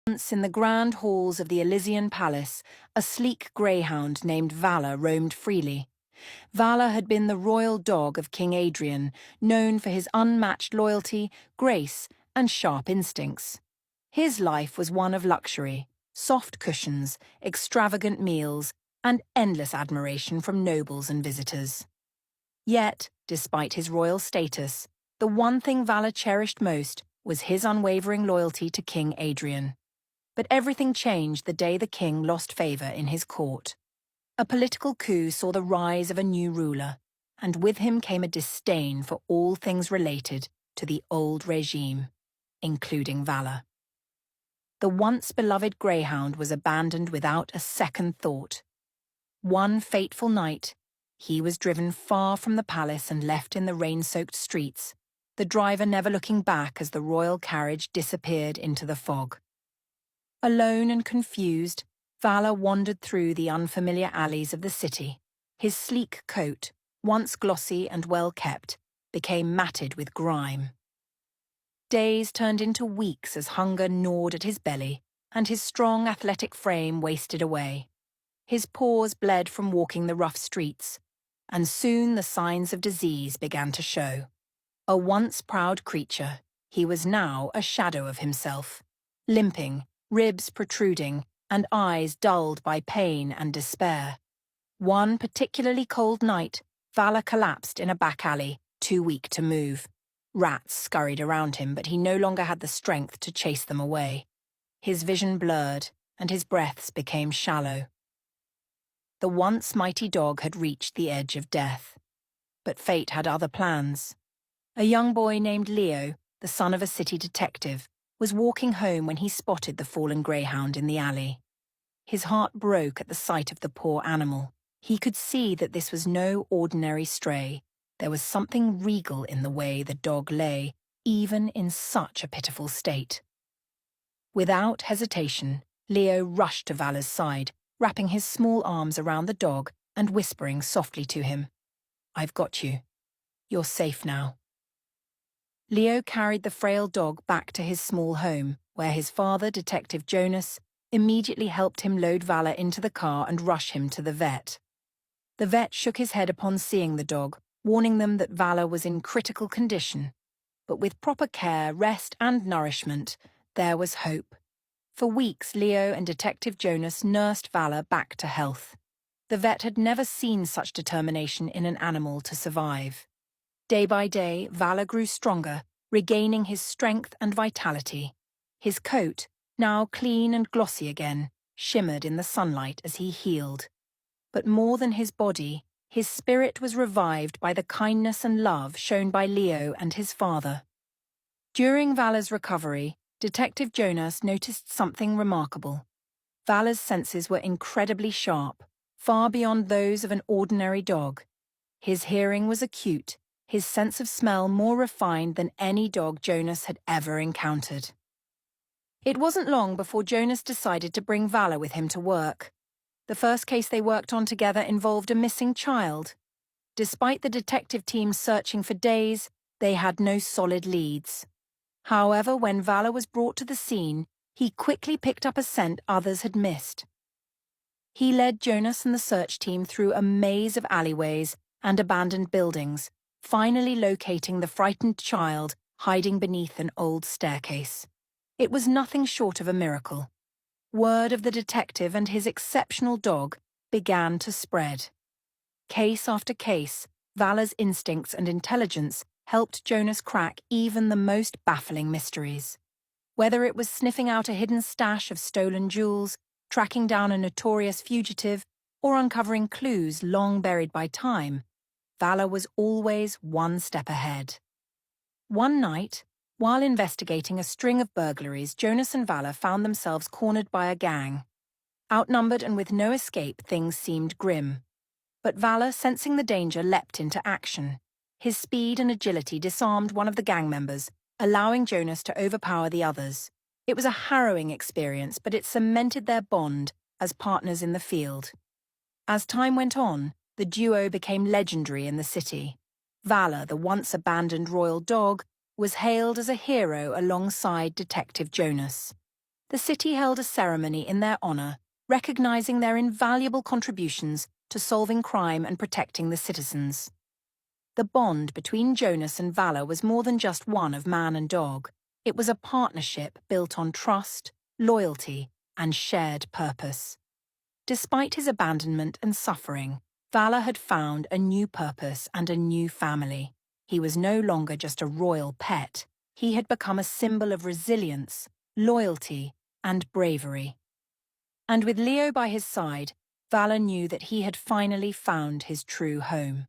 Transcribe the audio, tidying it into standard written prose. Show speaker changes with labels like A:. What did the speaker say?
A: Once in the grand halls of the Elysian Palace, a sleek greyhound named Valor roamed freely. Valor had been the royal dog of King Adrian, known for his unmatched loyalty, grace, and sharp instincts. His life was one of luxury, soft cushions, extravagant meals, and endless admiration from nobles and visitors. Yet, despite his royal status, the one thing Valor cherished most was his unwavering loyalty to King Adrian. But everything changed the day the king lost favour in his court. A political coup saw the rise of a new ruler, and with him came a disdain for all things related to the old regime, including Valor. The once beloved greyhound was abandoned without a second thought. One fateful night, he was driven far from the palace and left in the rain-soaked streets, the driver never looking back as the royal carriage disappeared into the fog. Alone and confused, Valor wandered through the unfamiliar alleys of the city. His sleek coat, once glossy and well-kept, became matted with grime. Days turned into weeks as hunger gnawed at his belly, and his strong athletic frame wasted away. His paws bled from walking the rough streets, and soon the signs of disease began to show. A once proud creature, he was now a shadow of himself, limping, ribs protruding, and eyes dulled by pain and despair. One particularly cold night, Valor collapsed in a back alley, too weak to move. Rats scurried around him, but he no longer had the strength to chase them away. His vision blurred, and his breaths became shallow. The once mighty dog had reached the edge of death. But fate had other plans. A young boy named Leo, the son of a city detective, was walking home when he spotted the fallen greyhound in the alley. His heart broke at the sight of the poor animal. He could see that this was no ordinary stray. There was something regal in the way the dog lay, even in such a pitiful state. Without hesitation, Leo rushed to Valor's side, wrapping his small arms around the dog and whispering softly to him, "I've got you. You're safe now." Leo carried the frail dog back to his small home, where his father, Detective Jonas, immediately helped him load Valor into the car and rush him to the vet. The vet shook his head upon seeing the dog, warning them that Valor was in critical condition. But with proper care, rest, and nourishment, there was hope. For weeks, Leo and Detective Jonas nursed Valor back to health. The vet had never seen such determination in an animal to survive. Day by day, Valor grew stronger, regaining his strength and vitality. His coat, now clean and glossy again, shimmered in the sunlight as he healed. But more than his body, his spirit was revived by the kindness and love shown by Leo and his father. During Valor's recovery, Detective Jonas noticed something remarkable. Valor's senses were incredibly sharp, far beyond those of an ordinary dog. His hearing was acute, his sense of smell more refined than any dog Jonas had ever encountered. It wasn't long before Jonas decided to bring Valor with him to work. The first case they worked on together involved a missing child. Despite the detective team searching for days, they had no solid leads. However, when Valor was brought to the scene, he quickly picked up a scent others had missed. He led Jonas and the search team through a maze of alleyways and abandoned buildings, finally locating the frightened child hiding beneath an old staircase. It was nothing short of a miracle. Word of the detective and his exceptional dog began to spread. Case after case, Valor's instincts and intelligence helped Jonas crack even the most baffling mysteries. Whether it was sniffing out a hidden stash of stolen jewels, tracking down a notorious fugitive, or uncovering clues long buried by time, Valor was always one step ahead. One night, while investigating a string of burglaries, Jonas and Valor found themselves cornered by a gang. Outnumbered and with no escape, things seemed grim. But Valor, sensing the danger, leapt into action. His speed and agility disarmed one of the gang members, allowing Jonas to overpower the others. It was a harrowing experience, but it cemented their bond as partners in the field. As time went on, the duo became legendary in the city. Valor, the once abandoned royal dog, was hailed as a hero alongside Detective Jonas. the city held a ceremony in their honor, recognizing their invaluable contributions to solving crime and protecting the citizens. The bond between Jonas and Valor was more than just one of man and dog. It was a partnership built on trust, loyalty, and shared purpose. Despite his abandonment and suffering, Valor had found a new purpose and a new family. He was no longer just a royal pet. He had become a symbol of resilience, loyalty, and bravery. And with Leo by his side, Valor knew that he had finally found his true home.